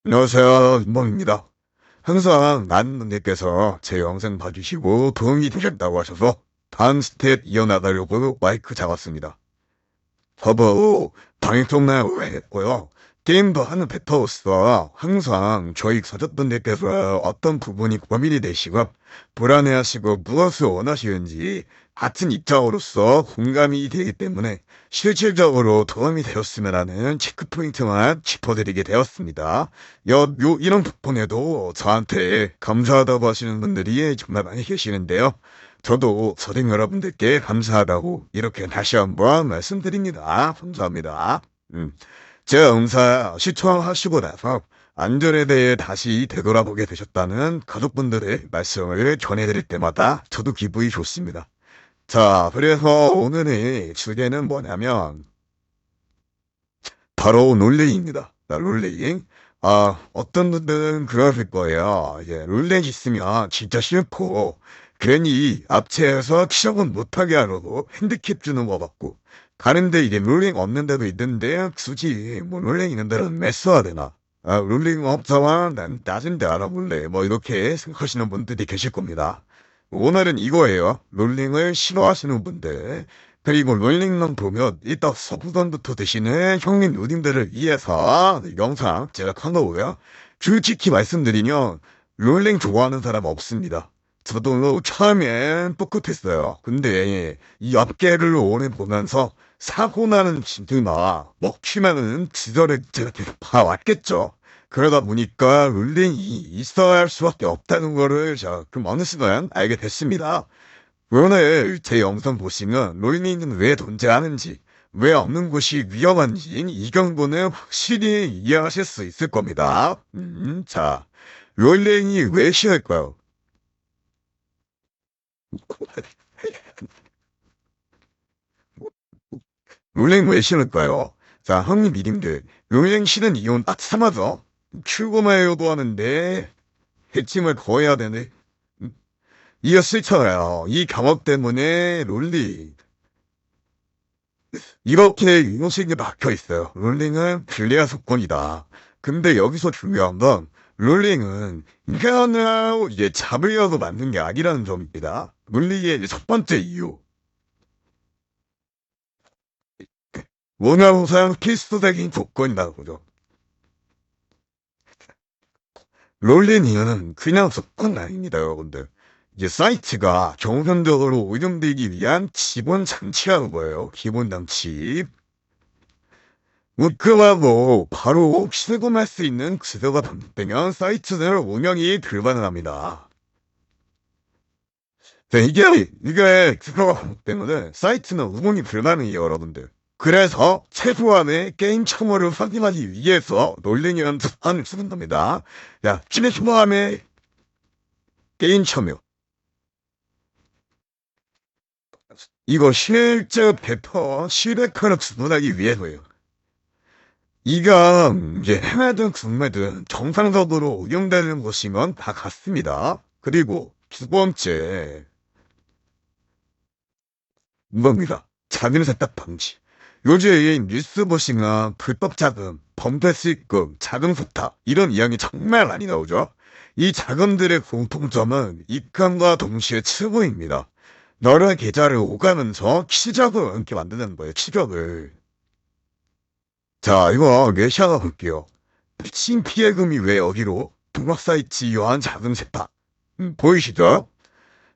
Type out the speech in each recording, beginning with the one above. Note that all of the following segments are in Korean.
안녕하세요, 윤범입니다. 항상 많은 분들께서 제 영상 봐주시고 도움이 되셨다고 하셔서 다음 스텝 이어나가려고 마이크 잡았습니다. 저도 방송을 오래 했고요. 게임도 하는 베터로서 항상 저희 가족분들께서 어떤 부분이 고민이 되시고 불안해하시고 무엇을 원하시는지 같은 입장으로서 공감이 되기 때문에 실질적으로 도움이 되었으면 하는 체크포인트만 짚어드리게 되었습니다. 이런 부분에도 저한테 감사하다고 하시는 분들이 정말 많이 계시는데요. 저도 서린 여러분들께 감사하다고 이렇게 다시 한번 말씀드립니다. 감사합니다. 제가 응사 시청하시고 나서 안전에 대해 다시 되돌아보게 되셨다는 가족분들의 말씀을 전해드릴 때마다 저도 기분이 좋습니다. 자, 그래서 오늘의 주제는 뭐냐면 바로 롤레이입니다. 롤레이. 어떤 분들은 그러실 거예요. 롤레이 있으면 진짜 싫고 괜히 앞체에서 시작은 못하게 하려고 핸디캡 주는 것 같고 가는데 이게 롤링 없는 데도 있는데 굳이 뭐 롤링 있는 데는 왜 써야 되나? 롤링 없어와 난 낮은데 알아볼래. 뭐 이렇게 생각하시는 분들이 계실 겁니다. 오늘은 이거예요. 롤링을 싫어하시는 분들 그리고 롤링만 보면 이따 서부전부터 드시는 형님 누님들을 위해서 영상 제가 칸거고요. 솔직히 말씀드리면 롤링 좋아하는 사람 없습니다. 저도 처음엔 꿋꿋했어요. 근데 이 업계를 오래 보면서 사고 나는 진들나 먹히면은 지절에 제가 계속 봐왔겠죠. 그러다 보니까 롤링이 있어야 할 수밖에 없다는 거를 제가 그 어느 순간 알게 됐습니다. 오늘 제 영상 보시면 롤링은 왜 존재하는지, 왜 없는 곳이 위험한지 이 정도는 확실히 이해하실 수 있을 겁니다. 자, 롤링이 왜 싫을까요? 롤링 왜 싫을까요? 자, 형님 이름들 롤링 싫은 이유는 딱 삼아서 출고마요도 하는데 해칭을 거해야 되네. 이거 싫잖아요. 이 경험 때문에 롤링 이렇게 인식이 박혀 있어요. 롤링은 불리한 조건이다. 근데 여기서 중요한 건 롤링은 인간을 이제 잡으려고 만든 게 아니라는 점입니다. 롤링의 이제 첫 번째 이유. 원화우상 필수적인 조건이라는 거죠. 롤링은 그냥 조건 아닙니다, 여러분들. 이제 사이트가 정상적으로 운영되기 위한 기본 장치라는 거예요. 기본 장치. 그하고 바로 실검할 수 있는 지도가 반복되면 사이트는 운영이 불가능합니다. 네, 이게 지도가 반복되면 사이트는 운영이 불가능해요, 여러분들. 그래서 최소한의 게임 참여를 확인하기 위해서 롤링이라는 수단을 쓰는 겁니다. 야, 최소한의 게임 참여. 이거 실제 배포 시레카를 주문하기 위해서예요. 이가 이제 해외든 국내든 정상적으로 운영되는 곳이면 다 같습니다. 그리고 두 번째, 이겁니다. 자금 세탁 방지. 요즘 뉴스 보시면 불법 자금, 범죄 수익금, 자금 세탁 이런 이야기 정말 많이 나오죠. 이 자금들의 공통점은 입금과 동시에 추구입니다. 여러 계좌를 오가면서 추적을 이렇게 만드는 거예요. 추적을. 자, 이거 예시하나 볼게요. 신 피해금이 왜 여기로 동학사이트 유한 자금 세탁. 보이시죠?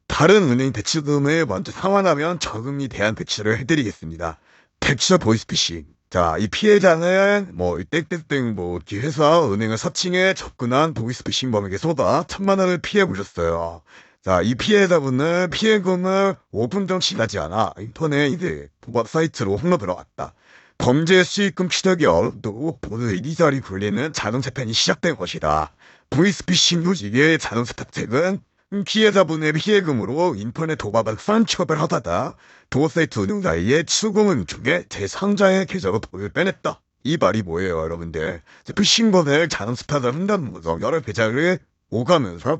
다른 은행 대출금을 먼저 상환하면 저금리 대한 대출을 해드리겠습니다. 대출 보이스피싱. 자, 이 피해자는 뭐 땡땡땡 뭐 회사 은행을 사칭해 접근한 보이스피싱범에게 쏟아 1,000만 원을 피해 보셨어요. 자, 이 피해자분은 피해금을 5분 전 지나지 않아 인터넷 이제 도박 사이트로 홀로 들어갔다. 범죄 수익금 추적이 어렵고 모두 이리저리 굴리는 자동 세탁이 시작된 것이다. 보이스피싱 조직의 자동 세탁책은 피해자분의 피해금으로 인터넷 도박을 산처벌 하다가 도어사이트 운영자의 추궁을 중에 제3자의 계좌로 돈을 빼냈다. 이 말이 뭐예요, 여러분들? 피싱범을 자동 세탁을 한다는 거죠. 여러 계좌를 오가면서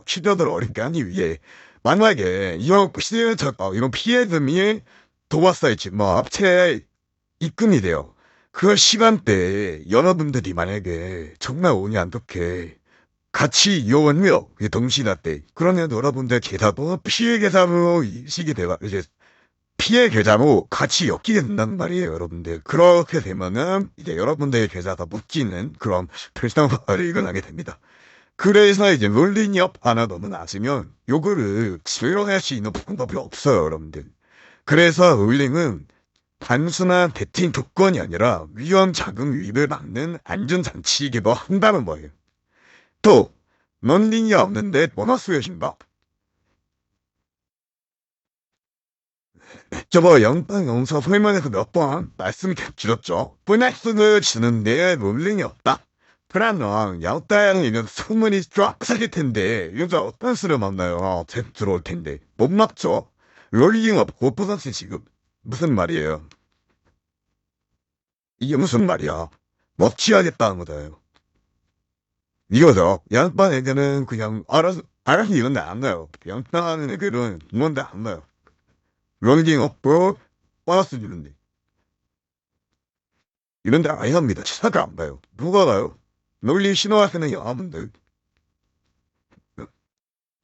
취재를 어렵게 하기 위해 만약에 이런 피해금이 도어사이트, 뭐, 업체에 입금이 돼요. 그 시간대에 여러분들이 만약에 정말 운이 안 좋게 같이 이용하며 동시다때 그러면 여러분들 계좌도 피해 계좌로 인식이 돼가 이제 피해 계좌로 같이 엮이게 된단 말이에요, 여러분들. 그렇게 되면은 이제 여러분들의 계좌가 묶이는 그런 불상사를 일어나게 됩니다. 그래서 이제 롤링업 하나 너무 낮으면 요거를 수용할 수 있는 방법이 없어요, 여러분들. 그래서 롤링은 단순한 배팅 조건이 아니라 위험 자금 유입을 막는 안전장치이기도 한다는 거예요. 또 런닝이 없는데 보너스 여신가? 저거 영빵 영서 설명에서 몇 번 말씀을 드렸죠. 보너스를 주는데 롤링이 없다. 그러면 영땅 이런 소문이 쫙 퍼질 텐데 여기서 어떤 수를 만나요? 들어올 텐데 못 막죠. 롤링 없고 보너스 지금 무슨 말이에요? 이게 무슨 말이야? 먹튀하겠다는 거잖아요. 이거죠. 양반 애들은 그냥 알아서 이런데 안 나요. 양반하는 애들은 이런데 안 나요. 런닝 없고 보너스 주는데 이런데 아예 합니다. 시사가 안 봐요. 누가 가요? 논리 신호하시는 여러분들.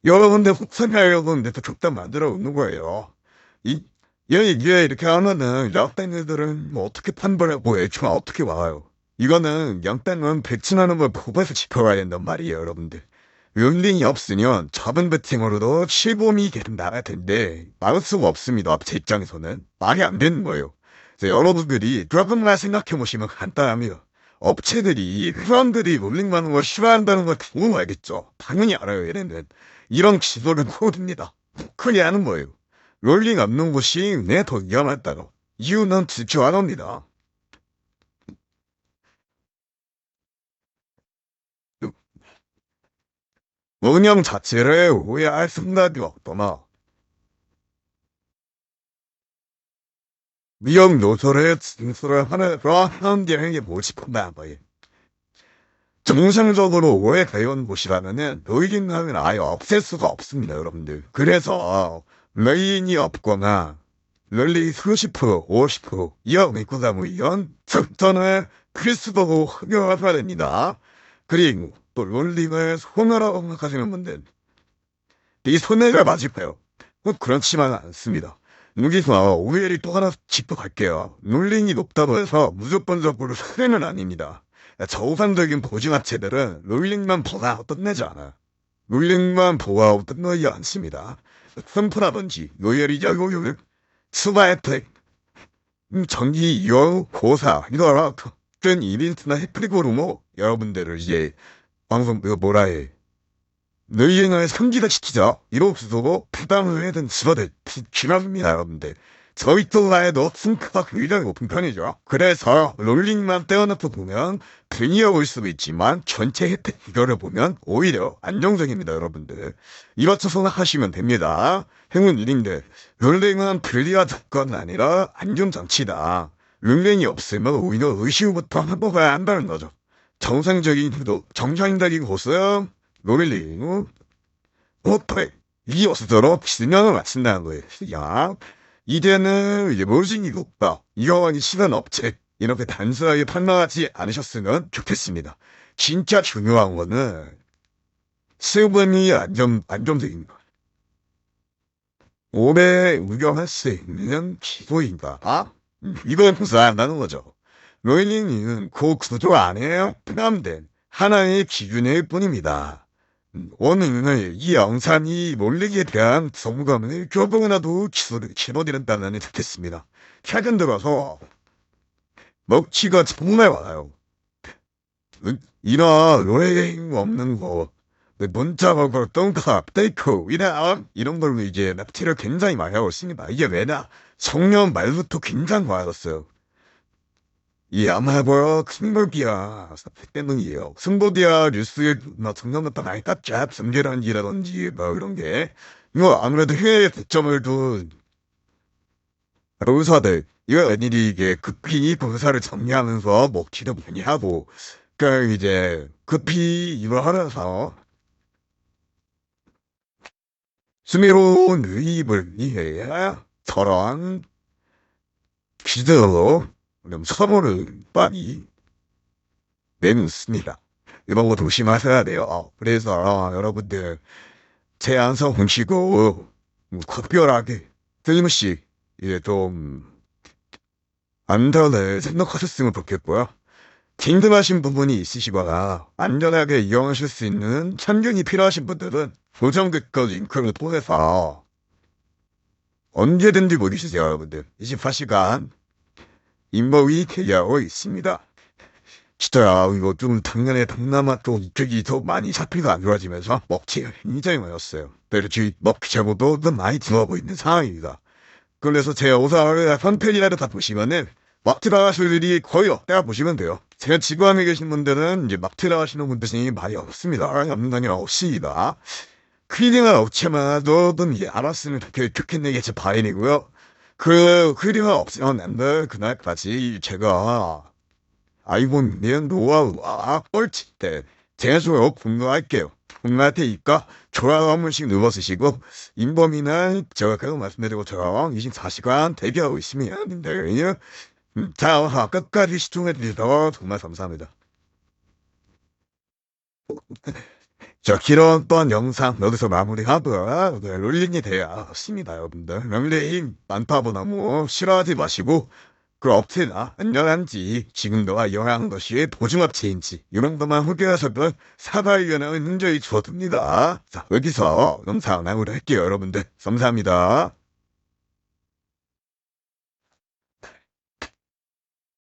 여러분들 혹사하려고 하는데 또 적당 만들어 놓는 거예요. 이, 얘 이렇게 하면은 약단 애들은 뭐 어떻게 판별하고 애초에 어떻게 와요. 이거는 양땅은 배팅하는 걸 보고서 짚어가야 된단 말이에요, 여러분들. 런닝이 없으면 잡은 배팅으로도 실범이 계속 나갈 텐데 막을 수가 없습니다. 제 입장에서는 말이 안 되는 거예요. 그래서 여러분들이 조금만 생각해 보시면 간단합니다. 업체들이 회원들이 롤링하는 걸 싫어한다는 걸 너무 알겠죠. 당연히 알아요. 얘네는 이런 기술을 모릅니다. 그게 아는 거예요. 롤링 없는 곳이 내 더 위험하다고. 이유는 둘중 하나입니다. 운영 자체를 오해할 생각이 없거나 위험 요소를 진술을 하면서 하는 게 모집한다는 거예요. 정상적으로 오해되어온 곳이라면은 노이긴하면 아예 없앨 수가 없습니다, 여러분들. 그래서 레인이 없거나 랠리 30%, 50% 이하 메이커다 이런 적전을 필수적으로 흡연하셔야 됩니다. 그리고 또 롤링을 손해라고 생각하시는 분들 이 손해가 맞을까요? 그렇지만은 않습니다. 여기서 오해를 또 하나 짚고 갈게요. 롤링이 높다고 해서 무조건적으로 손해는 아닙니다. 저우상적인 보증업체들은 롤링만 보아하고 끝내지 않아요. 롤링만 보아하고 끝내지 않습니다. 샘프라든지 로열이자 요율, 수바 혜택, 전기 이용 고사 이거라 큰 이벤트나 해프리고로 뭐 여러분들을 이제 방송 이거 뭐라 해 롤링을 상기화시키자 이로써 부담을 해야 되는 수바들 필요합니다, 여러분들. 저희 또라에도 승크가 굉장히 높은 편이죠. 그래서 롤링만 떼어놓고 보면 괜히어 올 수도 있지만 전체 혜택 이거를 보면 오히려 안정적입니다, 여러분들. 이렇게 생각하시면 됩니다. 행운 일인데 롤링은 불리한 조건은 아니라 안전장치다. 롤링이 없으면 오히려 의식부터 해보아야 한다는 거죠. 정상적인 곳은 롤링, 호텔, 이어서도록 진영을 맞춘다는 거예요. 야, 이제는 이제 무엇이 높다. 이거만이 시간 업체. 이렇게 단순하게 판단하지 않으셨으면 좋겠습니다. 진짜 중요한 거는 수분이 안정적인 거. 오래 운영할 수 있는 기도인가? 이걸 구사한다는 거죠. 롤링은 그 구조 안에 포함된 하나의 기준일 뿐입니다. 오늘 이 영상이 롤링에 대한 정보감을 조금이라도 길어드렸다면 좋겠습니다. 최근 들어서 먹튀가 정말 많아요. 이런 롤링 없는 거, 문자 먹고 똥값, 테이크, 이런 걸로 이제 납치를 굉장히 많이 하고 있습니다. 이게 왜냐? 작년 말부터 굉장히 많았어요. 이 아마도 승복이야 때문이에요. 승복이야 뉴스에 막 정상부터 많이 땄죠. ਸਮ계란지라든지 뭐 이런 게 이거 아무래도 해외 대점을 둔 의사들 이거 웬일이 이게 급히 의사를 정리하면서 먹튀도 많이 하고 그러니까 이제 급히 이걸 하면서 수미로운 유입을 위해 저런 기대로 그럼 서로를 빨리 내놓습니다. 이런 거 조심하셔야 돼요. 그래서 여러분들 제 안성 보시고 각별하게 틀림없이 이제 좀 안전을 생각하셨으면 좋겠고요. 긴급하신 부분이 있으시거나 안전하게 이용하실 수 있는 참견이 필요하신 분들은 고정 댓글 링크를 통해서 언제든지 모이시세요, 여러분들. 24시간 인버위 대기하고 있습니다. 진짜야, 이거 좀 작년에 동남아 쪽 이쪽이 더 많이 잡히가 안 좋아지면서 먹튀가 굉장히 많았어요. 그래서 지금 먹튀 제보도 좀 많이 들어오고 있는 상황입니다. 그래서 제 오사를 선택이라도 다 보시면은 막 들어가실 일이 거의 없다 보시면 돼요. 제가 지구함에 계신 분들은 이제 막 들어가시는 분들이 많이 없습니다. 연단이 없습니다. 크리딩은 없지만 너든 알았으면 좋겠네 게 제 바인이고요. 그 크리딩은 없으면 안 돼. 그날까지 제가 아이폰 내 노하우와 뻘칠 때 제가 공유할게요. 공유할 테니까 좋아요 한 번씩 눌러주시고 인범이나 제가 계속 말씀드리고 저랑 24시간 대기하고 있습니다. 자, 끝까지 시청해주셔서 정말 감사합니다. 자, 길었던 영상 여기서 마무리하고요. 롤링이 되었습니다, 여러분들. 롤링 많다고 너무 싫어하지 마시고 그 업체나 안전한지 지금도와 영향한 것이 보증업체인지 이런 것만 확인하셔도 사과의견을 흔적이 주어집니다. 자, 여기서 영상 마무리할게요, 여러분들. 감사합니다.